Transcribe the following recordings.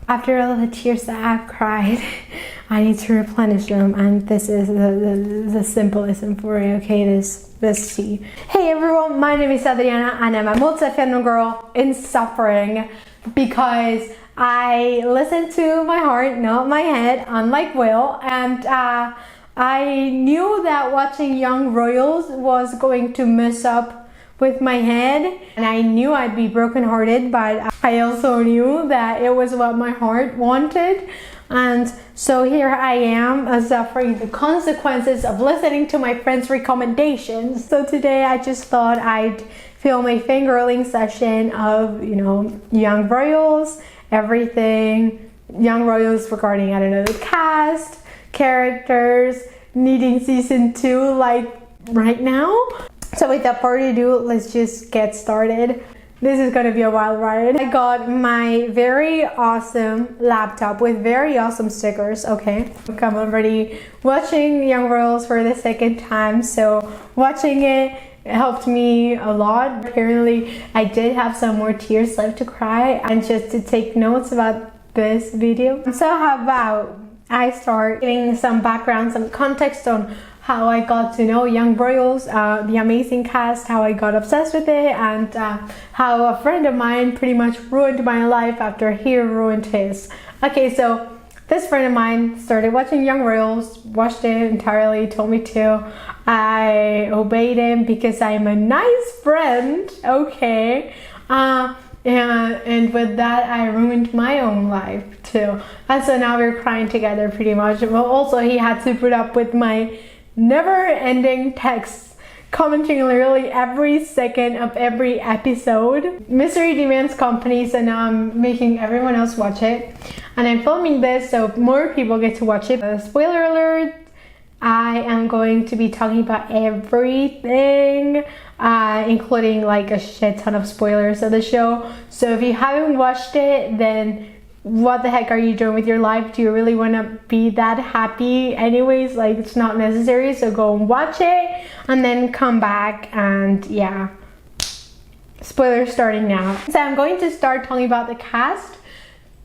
After all the tears that I've cried, I need to replenish them, and this is the symbolism for it, okay, this tea. Hey everyone, my name is Adriana, and I'm a multi-feminine girl in suffering because I listen to my heart, not my head, unlike Will, and I knew that watching Young Royals was going to mess up with my head, and I knew I'd be brokenhearted, but I also knew that it was what my heart wanted. And so here I am, suffering the consequences of listening to my friends' recommendations. So today I just thought I'd film a fangirling session of, you know, Young Royals, everything Young Royals regarding, I don't know, the cast, characters, needing season 2 like right now. So without further ado, let's just get started. This is gonna be a wild ride. I got my very awesome laptop with very awesome stickers, okay? I'm already watching Young Royals for the second time, so watching it helped me a lot. Apparently, I did have some more tears left to cry and just to take notes about this video. So how about I start giving some background, some context on how I got to know Young Royals, the amazing cast, how I got obsessed with it, and how a friend of mine pretty much ruined my life after he ruined his. Okay, so this friend of mine started watching Young Royals, watched it entirely, told me to. I obeyed him because I'm a nice friend, okay? And with that, I ruined my own life too. And so now we're crying together pretty much. Well, also he had to put up with my never-ending texts, commenting literally every second of every episode. Misery demands company, so now I'm making everyone else watch it. And I'm filming this so more people get to watch it. Spoiler alert, I am going to be talking about everything, including like a shit ton of spoilers of the show. So if you haven't watched it, then what the heck are you doing with your life? Do you really want to be that happy anyways? Like, it's not necessary, so go and watch it and then come back. And yeah, spoilers starting now. So I'm going to start talking about the cast,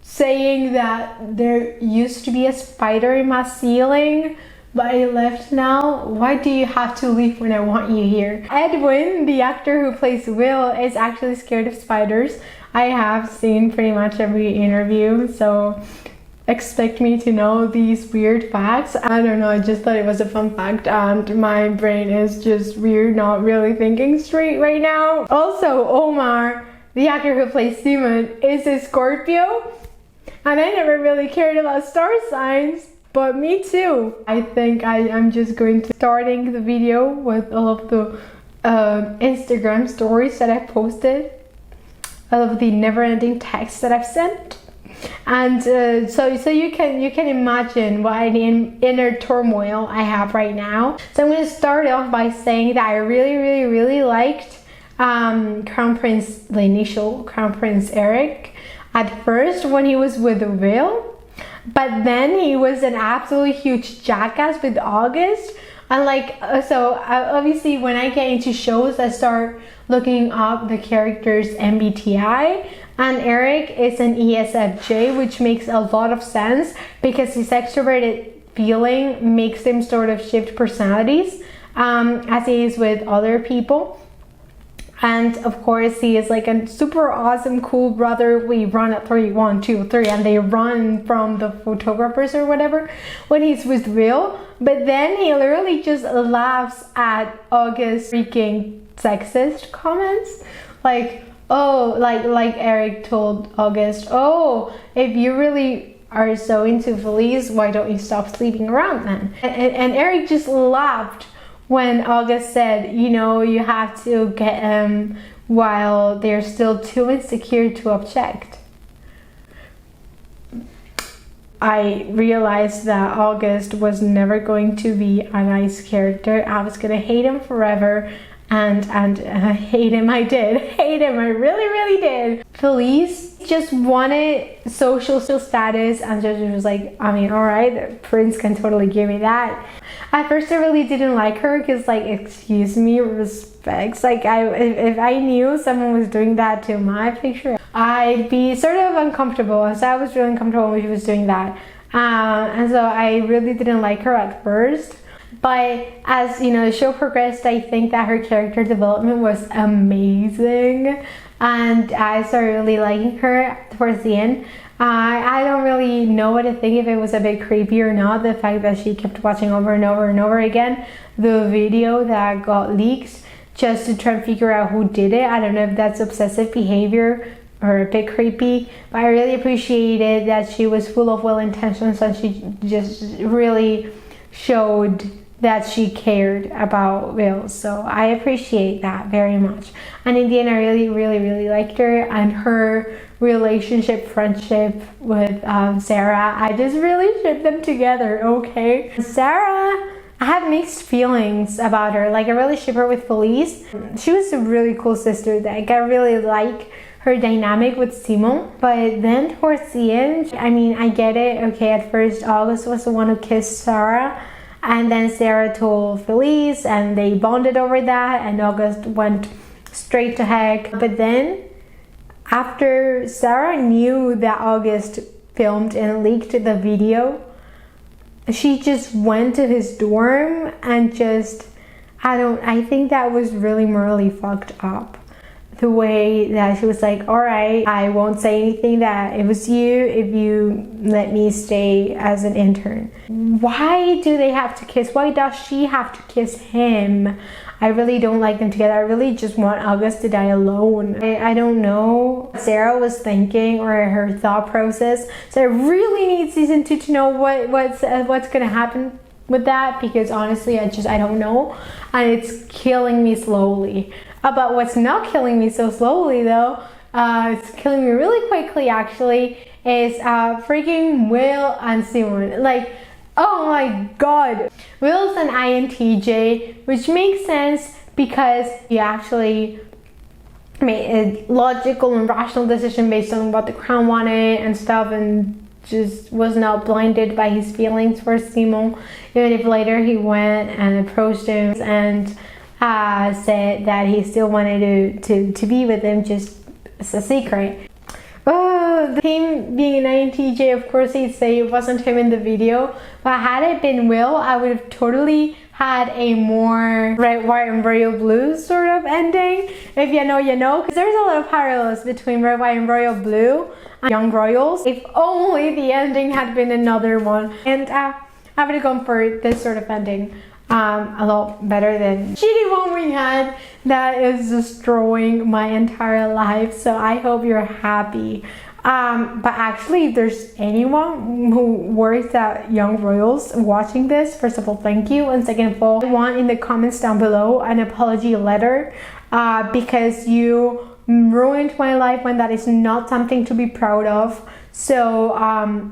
saying that there used to be a spider in my ceiling, but I left now. Why do you have to leave when I want you here? Edwin, the actor who plays Will, is actually scared of spiders. I have seen pretty much every interview, so expect me to know these weird facts. I don't know, I just thought it was a fun fact, and my brain is just weird, not really thinking straight right now. Also, Omar, the actor who plays Simon, is a Scorpio, and I never really cared about star signs, but me too. I think I'm just going to starting the video with all of the Instagram stories that I posted, all of the never-ending texts that I've sent, and so you can imagine what an inner turmoil I have right now. So I'm going to start off by saying that I really liked Crown Prince, the initial Crown Prince Eric, at first when he was with Will, but then he was an absolutely huge jackass with August. And like, so obviously when I get into shows, I start looking up the character's MBTI, and Eric is an ESFJ, which makes a lot of sense because his extroverted feeling makes him sort of shift personalities as he is with other people. And of course, he is like a super awesome, cool brother. We run at 3, 1, 2, 3, and they run from the photographers or whatever when he's with Will. But then he literally just laughs at August's freaking sexist comments. Like, oh, like Eric told August, oh, if you really are so into Felice, why don't you stop sleeping around then? And Eric just laughed when August said, you know, you have to get them while they're still too insecure to object. I realized that August was never going to be a nice character. I was gonna hate him forever, and hate him. I did hate him. I really did. Felice just wanted social status, and just was like, I mean, all right, the prince can totally give me that. At first I really didn't like her because, like, excuse me, respects. Like, if I knew someone was doing that to my picture, I'd be sort of uncomfortable, and so I was really uncomfortable when she was doing that. And so I really didn't like her at first. But as you know, the show progressed, I think that her character development was amazing, and I started really liking her towards the end. I don't really know what to think, if it was a bit creepy or not, the fact that she kept watching over and over and over again the video that got leaked just to try and figure out who did it. I don't know if that's obsessive behavior or a bit creepy, but I really appreciated that she was full of well intentions, and she just really showed that she cared about Will. So I appreciate that very much. And in the end, I really liked her, and her relationship, friendship with Sarah. I just really shipped them together, okay? Sarah, I have mixed feelings about her. Like, I really ship her with Felice. She was a really cool sister. Like, I really like her dynamic with Simon. But then towards the end, I mean, I get it. Okay, at first August was the one who kissed Sarah, and then Sarah told Felice, and they bonded over that, and August went straight to heck. But then after Sarah knew that August filmed and leaked the video, she just went to his dorm and just, I think that was really morally fucked up. The way that she was like, all right, I won't say anything, that it was you if you let me stay as an intern. Why do they have to kiss? Why does she have to kiss him? I really don't like them together. I really just want August to die alone. I don't know what Sarah was thinking or her thought process. So I really need season 2 to know what's gonna happen with that, because honestly I don't know, and it's killing me slowly. But what's not killing me so slowly though, it's killing me really quickly actually, is freaking Will and Simon. Like, oh my god, Will's an INTJ, which makes sense because he actually made a logical and rational decision based on what the crown wanted and stuff, and just was not blinded by his feelings for Simon, even if later he went and approached him and said that he still wanted to be with him, just as a secret. Him being an INTJ, of course he'd say it wasn't him in the video, but had it been Will, I would have totally had a more red, white and royal blue sort of ending. If you know, you know, because there's a lot of parallels between red, white and royal blue and Young Royals. If only the ending had been another one. And I would have gone for this sort of ending. A lot better than shitty one we had that is destroying my entire life. So I hope you're happy. But actually, if there's anyone who works at Young Royals watching this, first of all, thank you. And second of all, I want in the comments down below an apology letter, because you ruined my life when that is not something to be proud of. So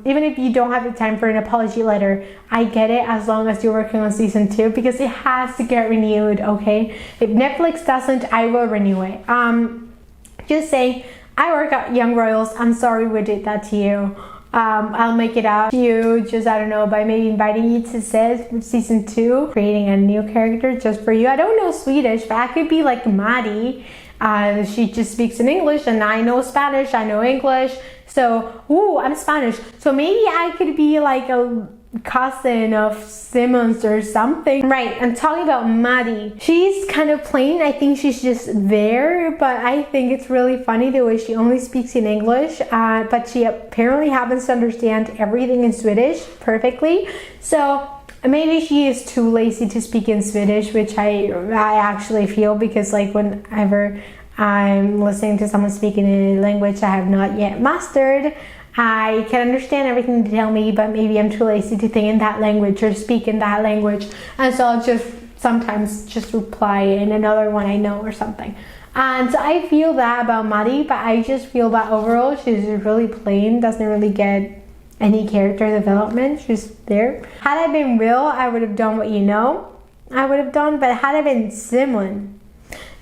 even if you don't have the time for an apology letter, I get it, as long as you're working on season 2, because it has to get renewed, okay? If Netflix doesn't, I will renew it. Just say, I work at Young Royals, I'm sorry we did that to you. I'll make it up to you, just, I don't know, by maybe inviting you to season 2, creating a new character just for you. I don't know Swedish, but I could be like Maddie. She just speaks in English, and I know Spanish, I know English. So, ooh, I'm Spanish. So maybe I could be like a cousin of Simmons or something. Right, I'm talking about Maddie. She's kind of plain. I think she's just there, but I think it's really funny the way she only speaks in English, but she apparently happens to understand everything in Swedish perfectly. So maybe she is too lazy to speak in Swedish, which I actually feel, because like whenever I'm listening to someone speaking in a language I have not yet mastered, I can understand everything they tell me, but maybe I'm too lazy to think in that language or speak in that language, and so I'll just sometimes just reply in another one I know or something. And so I feel that about Maddie, but I just feel that overall she's really plain, doesn't really get any character development, she's there. Had I been Will, I would have done what you know I would have done, but had I been Simon,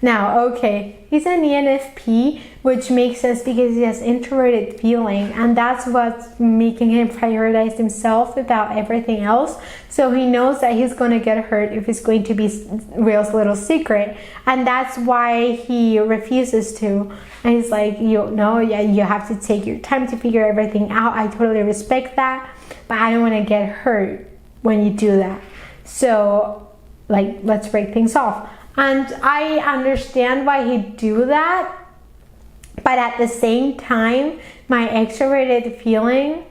Now, okay, he's an ENFP, which makes sense because he has introverted feeling, and that's what's making him prioritize himself about everything else. So he knows that he's going to get hurt if it's going to be Will's little secret, and that's why he refuses to. And he's like, you know, yeah, you have to take your time to figure everything out. I totally respect that, but I don't want to get hurt when you do that. So, like, let's break things off. And I understand why he'd do that, but at the same time, my extroverted feeling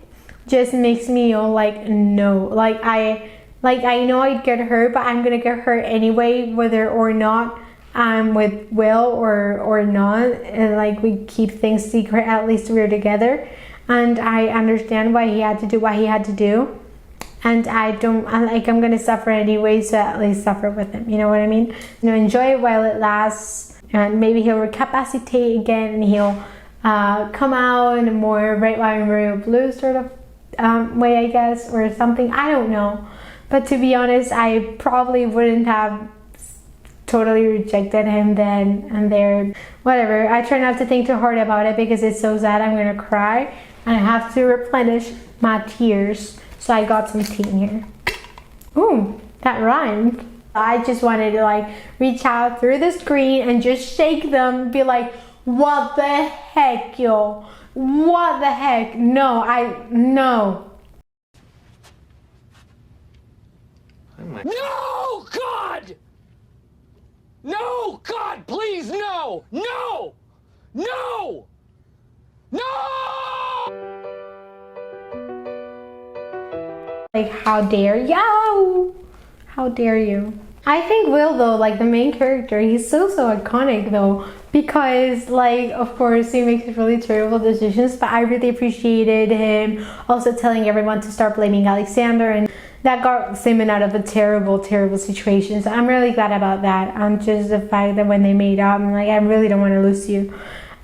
just makes me all like, no. Like I know I'd get hurt, but I'm gonna get hurt anyway, whether or not I'm with Will or not. And like, we keep things secret, at least we're together. And I understand why he had to do what he had to do. And I'm gonna suffer anyway, so at least suffer with him, you know what I mean? You know, enjoy it while it lasts, and maybe he'll recapacitate again, and he'll come out in a more red, white, and royal blue sort of way, I guess, or something. I don't know. But to be honest, I probably wouldn't have totally rejected him then and there. Whatever. I try not to think too hard about it because it's so sad. I'm gonna cry, and I have to replenish my tears. So I got some tea in here. Ooh, that rhymed. I just wanted to like reach out through the screen and just shake them, be like, what the heck, yo? What the heck? No. No, God! No, God, please, no! No! No! No! Like, how dare you? How dare you? I think Will, though, like the main character, he's so iconic though, because like, of course he makes really terrible decisions, but I really appreciated him also telling everyone to start blaming Alexander, and that got Simon out of a terrible situation. So I'm really glad about that. Just the fact that when they made up, I'm like, I really don't want to lose you,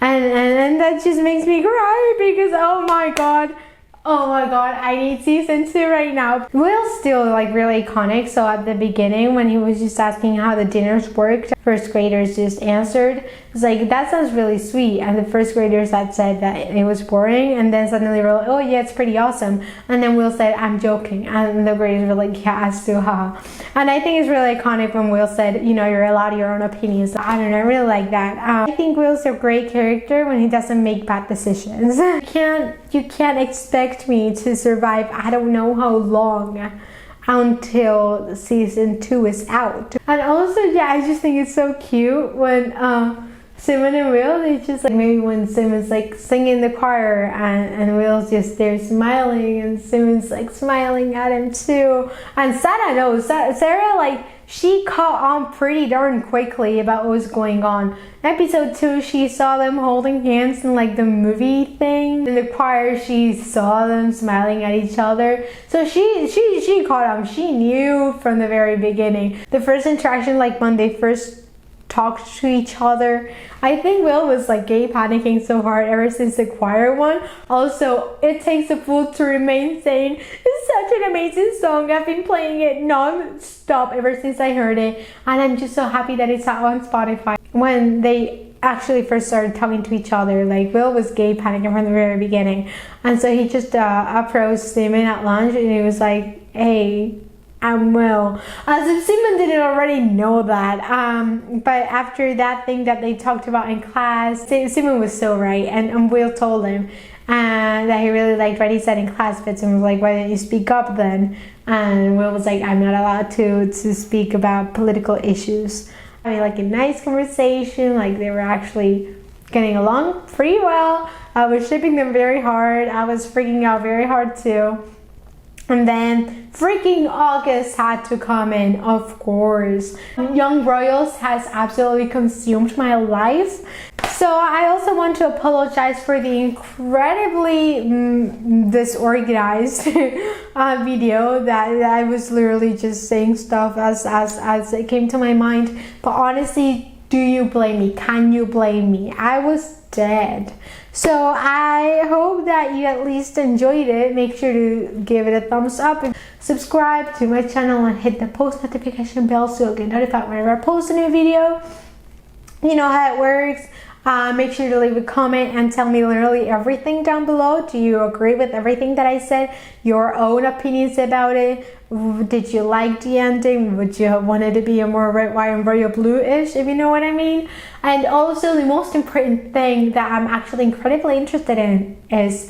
and that just makes me cry because oh my god, I need season 2 right now. Will's still like really iconic. So at the beginning when he was just asking how the dinners worked, first graders just answered. It's like, that sounds really sweet. And the first graders had said that it was boring, and then suddenly we're like, oh yeah, it's pretty awesome. And then Will said, I'm joking. And the graders were like, yeah, us too, haha. And I think it's really iconic when Will said, you know, you're allowed your own opinions. I don't know, I really like that. I think Will's a great character when he doesn't make bad decisions. You can't expect me to survive I don't know how long until season 2 is out. And also, yeah, I just think it's so cute when Simon and Will, they just like, maybe when Simon's like singing the choir and Will's just there smiling, and Simon's like smiling at him too. And Sarah, like, she caught on pretty darn quickly about what was going on. Episode 2, she saw them holding hands in like the movie thing. In the choir, she saw them smiling at each other. So she caught on. She knew from the very beginning. The first interaction, like when they first talked to each other, I think Will was like gay panicking so hard ever since the choir one. Also, It Takes a Fool to Remain Sane is such an amazing song. I've been playing it non-stop ever since I heard it, and I'm just so happy that it's out on Spotify. When they actually first started talking to each other, like, Will was gay panicking from the very beginning, and so he just approached Simon at lunch and he was like, hey, I'm Will. As if Simon didn't already know that. But after that thing that they talked about in class, Simon was so right, and Will told him that he really liked what he said in class. But Simon was like, why didn't you speak up then? And Will was like, I'm not allowed to speak about political issues. I mean, like a nice conversation, like they were actually getting along pretty well. I was shipping them very hard. I was freaking out very hard too. And then freaking August had to come in, of course. Young Royals has absolutely consumed my life. So I also want to apologize for the incredibly disorganized video that I was literally just saying stuff as it came to my mind. But honestly, do you blame me? Can you blame me? I was dead. So I hope that you at least enjoyed it. Make sure to give it a thumbs up and subscribe to my channel and hit the post notification bell so you'll get notified whenever I post a new video. You know how it works. Make sure to leave a comment and tell me literally everything down below. Do you agree with everything that I said? Your own opinions about it. Did you like the ending? Would you want it to be a more red, white, and royal blue-ish, if you know what I mean? And also the most important thing that I'm actually incredibly interested in is,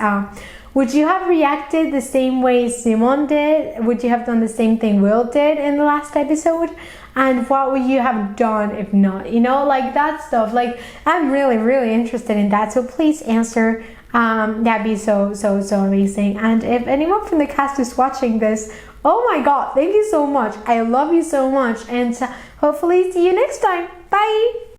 would you have reacted the same way Simon did? Would you have done the same thing Will did in the last episode? And what would you have done if not? You know, like that stuff. Like, I'm really interested in that. So please answer. That'd be so amazing. And if anyone from the cast is watching this, oh my god, thank you so much. I love you so much. And hopefully see you next time. Bye.